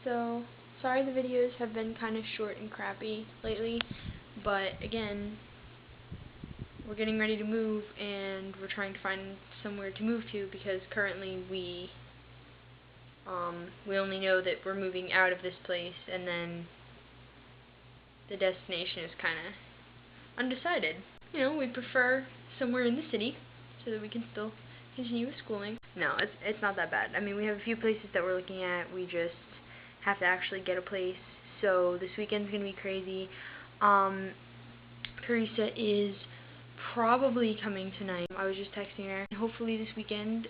So, sorry the videos have been kind of short and crappy lately, but again, we're getting ready to move and we're trying to find somewhere to move to because currently we only know that we're moving out of this place and then the destination is kind of undecided. You know, we prefer somewhere in the city so that we can still continue with schooling. No, it's not that bad. I mean, we have a few places that we're looking at. We just have to actually get a place. So this weekend's gonna be crazy. Teresa is probably coming tonight. I was just texting her. Hopefully this weekend.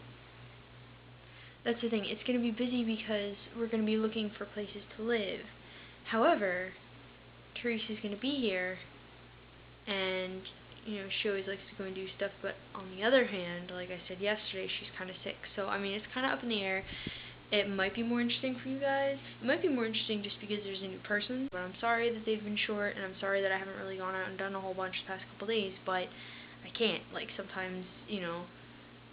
That's the thing. It's gonna be busy because we're gonna be looking for places to live. However, Teresa's gonna be here, and you know, she always likes to go and do stuff, but on the other hand, like I said yesterday, she's kind of sick. So, I mean, it's kind of up in the air. It might be more interesting for you guys. It might be more interesting just because there's a new person. But I'm sorry that they've been short, and I'm sorry that I haven't really gone out and done a whole bunch the past couple days, but I can't. Like, sometimes, you know,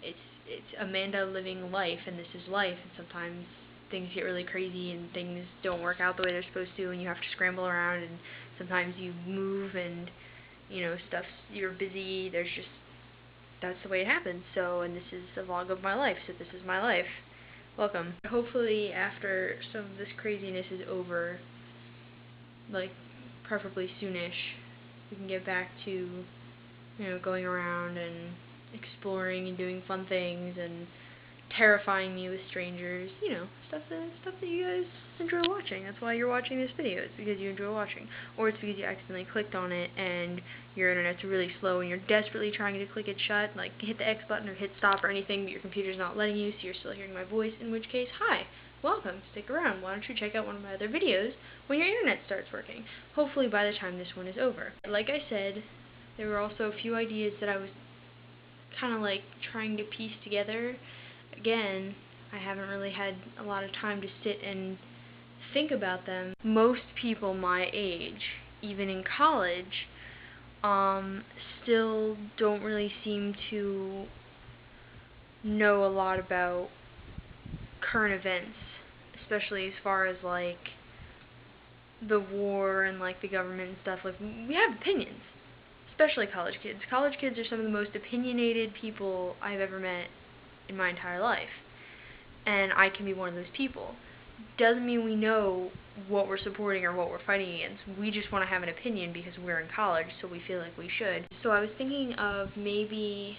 it's Amanda living life, and this is life, and sometimes things get really crazy, and things don't work out the way they're supposed to, and you have to scramble around, and sometimes you move, and you know, you're busy, that's the way it happens. So, and this is a vlog of my life, so this is my life. Welcome. Hopefully after some of this craziness is over, like, preferably soonish, we can get back to, you know, going around and exploring and doing fun things and terrifying me with strangers, you know, stuff that you guys enjoy watching. That's why you're watching this video. It's because you enjoy watching. Or it's because you accidentally clicked on it and your internet's really slow and you're desperately trying to click it shut, like hit the X button or hit stop or anything, but your computer's not letting you, so you're still hearing my voice, in which case, hi, welcome, stick around. Why don't you check out one of my other videos when your internet starts working? Hopefully by the time this one is over. Like I said, there were also a few ideas that I was kind of like trying to piece together. Again, I haven't really had a lot of time to sit and think about them. Most people my age, even in college, still don't really seem to know a lot about current events, especially as far as like the war and like the government and stuff. Like, we have opinions, especially college kids. College kids are some of the most opinionated people I've ever met in my entire life, and I can be one of those people. Doesn't mean we know what we're supporting or what we're fighting against. We just want to have an opinion because we're in college, so we feel like we should. So I was thinking of maybe,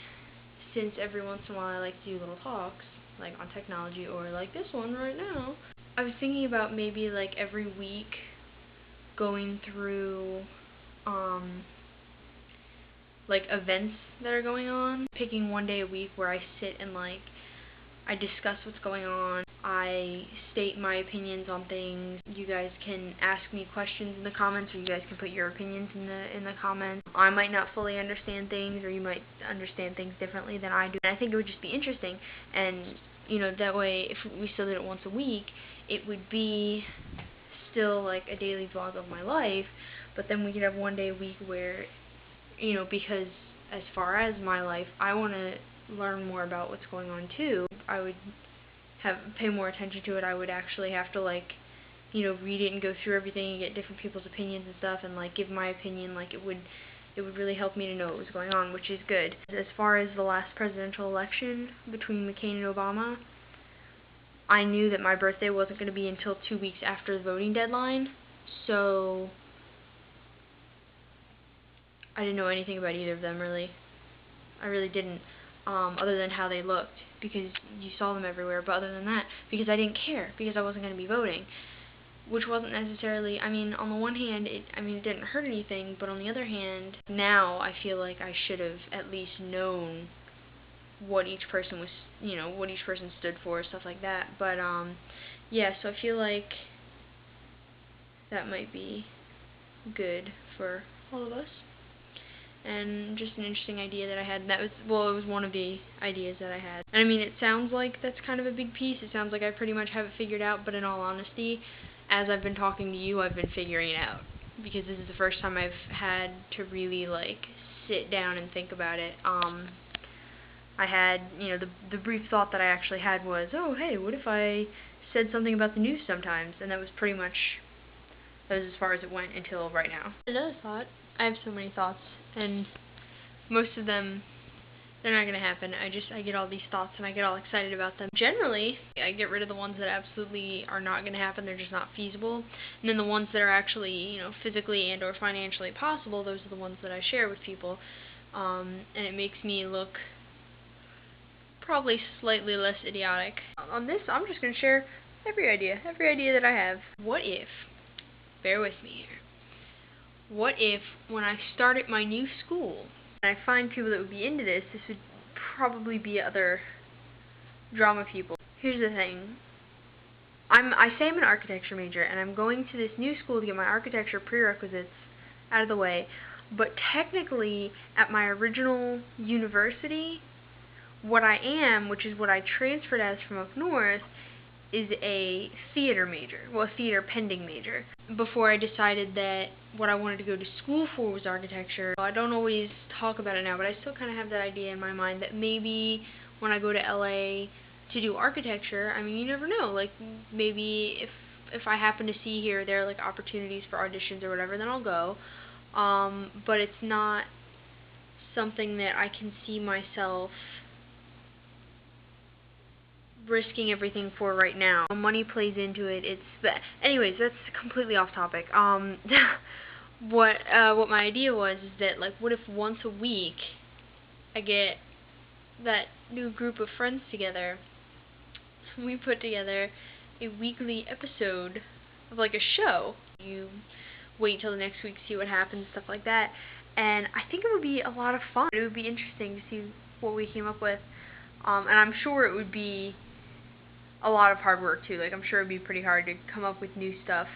since every once in a while I like to do little talks, like on technology or like this one right now, I was thinking about maybe like every week going through like events that are going on, picking one day a week where I sit and like I discuss what's going on, I state my opinions on things. You guys can ask me questions in the comments, or you guys can put your opinions in the comments. I might not fully understand things, or you might understand things differently than I do. And I think it would just be interesting, and you know, that way if we still did it once a week, it would be still like a daily vlog of my life, but then we could have one day a week where, you know, because as far as my life, I want to learn more about what's going on too. I would pay more attention to it. I would actually have to, like, you know, read it and go through everything and get different people's opinions and stuff and like give my opinion. Like, it would really help me to know what was going on, which is good. As far as the last presidential election between McCain and Obama, I knew that my birthday wasn't going to be until 2 weeks after the voting deadline, so I didn't know anything about either of them, really. I really didn't, other than how they looked, because you saw them everywhere, but other than that, because I didn't care, because I wasn't going to be voting, which wasn't necessarily, I mean, on the one hand, it didn't hurt anything, but on the other hand, now I feel like I should have at least known what each person was, you know, what each person stood for, stuff like that, but, yeah, so I feel like that might be good for all of us. And just an interesting idea that I had. That was, well, it was one of the ideas that I had. And I mean, it sounds like that's kind of a big piece. It sounds like I pretty much have it figured out, but in all honesty, as I've been talking to you, I've been figuring it out. Because this is the first time I've had to really, like, sit down and think about it. I had, you know, the brief thought that I actually had was, oh, hey, what if I said something about the news sometimes, and that was pretty much, that was as far as it went until right now. Another thought, I have so many thoughts, and most of them, they're not going to happen. I get all these thoughts and I get all excited about them. Generally, I get rid of the ones that absolutely are not going to happen, they're just not feasible. And then the ones that are actually, you know, physically and or financially possible, those are the ones that I share with people. And it makes me look probably slightly less idiotic. On this, I'm just going to share every idea that I have. What if, bear with me here, what if when I start at my new school, and I find people that would be into this would probably be other drama people. Here's the thing. I say I'm an architecture major, and I'm going to this new school to get my architecture prerequisites out of the way, but technically, at my original university, what I am, which is what I transferred as from up north, is a theater major. Well, a theater pending major. Before I decided that what I wanted to go to school for was architecture. I don't always talk about it now, but I still kind of have that idea in my mind that maybe when I go to LA to do architecture, I mean, you never know, like, maybe if I happen to see here or there, like, opportunities for auditions or whatever, then I'll go. But it's not something that I can see myself risking everything for right now. Money plays into it. But anyways, that's completely off topic. What my idea was is that, like, what if once a week I get that new group of friends together, we put together a weekly episode of, like, a show. You wait till the next week to see what happens, stuff like that. And I think it would be a lot of fun. It would be interesting to see what we came up with. And I'm sure it would be a lot of hard work too. Like, I'm sure it'd be pretty hard to come up with new stuff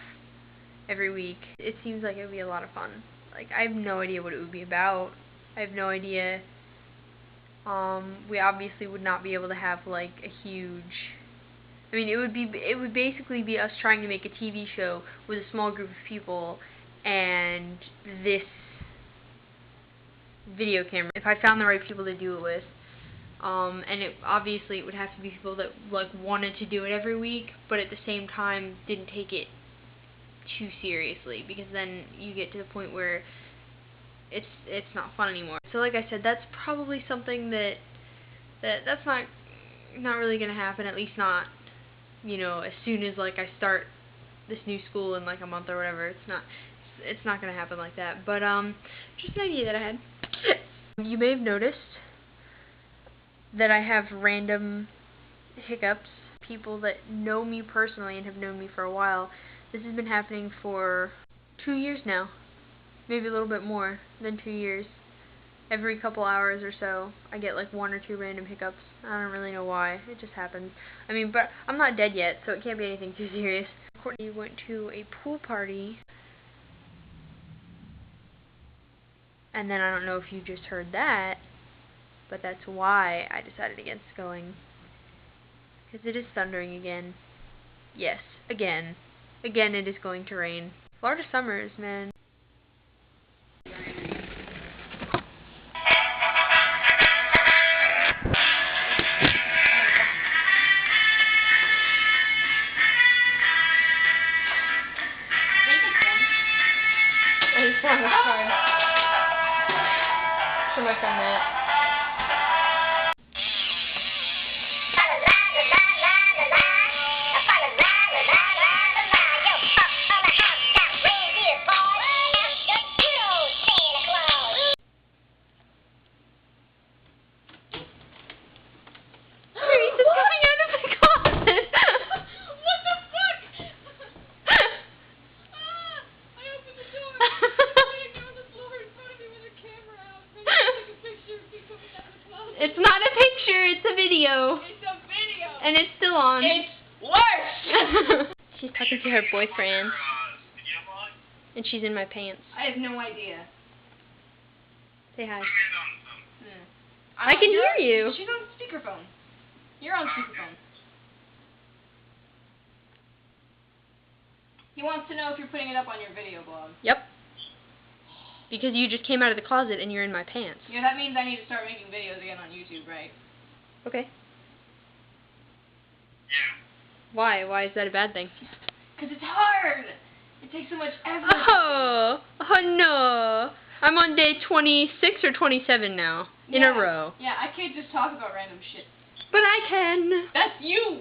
every week. It seems like it would be a lot of fun. Like, I have no idea what it would be about. I have no idea. We obviously would not be able to have, like, a huge, I mean, it would basically be us trying to make a TV show with a small group of people and this video camera. If I found the right people to do it with. And obviously it would have to be people that, like, wanted to do it every week, but at the same time didn't take it too seriously, because then you get to the point where it's not fun anymore. So, like I said, that's probably something that's not really gonna happen, at least not, you know, as soon as, like, I start this new school in, like, a month or whatever. It's not gonna happen like that. But just an idea that I had. You may have noticed that I have random hiccups. People that know me personally and have known me for a while, this has been happening for 2 years now. Maybe a little bit more than 2 years. Every couple hours or so, I get like 1 or 2 random hiccups. I don't really know why. It just happens. I mean, but I'm not dead yet, so it can't be anything too serious. Courtney went to a pool party, and then I don't know if you just heard that, but that's why I decided against going. Because it is thundering again. Yes, again. Again, it is going to rain. Florida summers, man. Show my friend that. It's not a picture, it's a video. It's a video. And it's still on. It's worse. She's talking to her boyfriend. And she's in my pants. I have no idea. Say hi. I can hear you. She's on speakerphone. You're on speakerphone. He wants to know if you're putting it up on your video blog. Yep. Because you just came out of the closet and you're in my pants. Yeah, that means I need to start making videos again on YouTube, right? Okay. Why? Why is that a bad thing? Because it's hard. It takes so much effort. Oh no. I'm on day 26 or 27 now, in a row. Yeah, I can't just talk about random shit. But I can. That's you.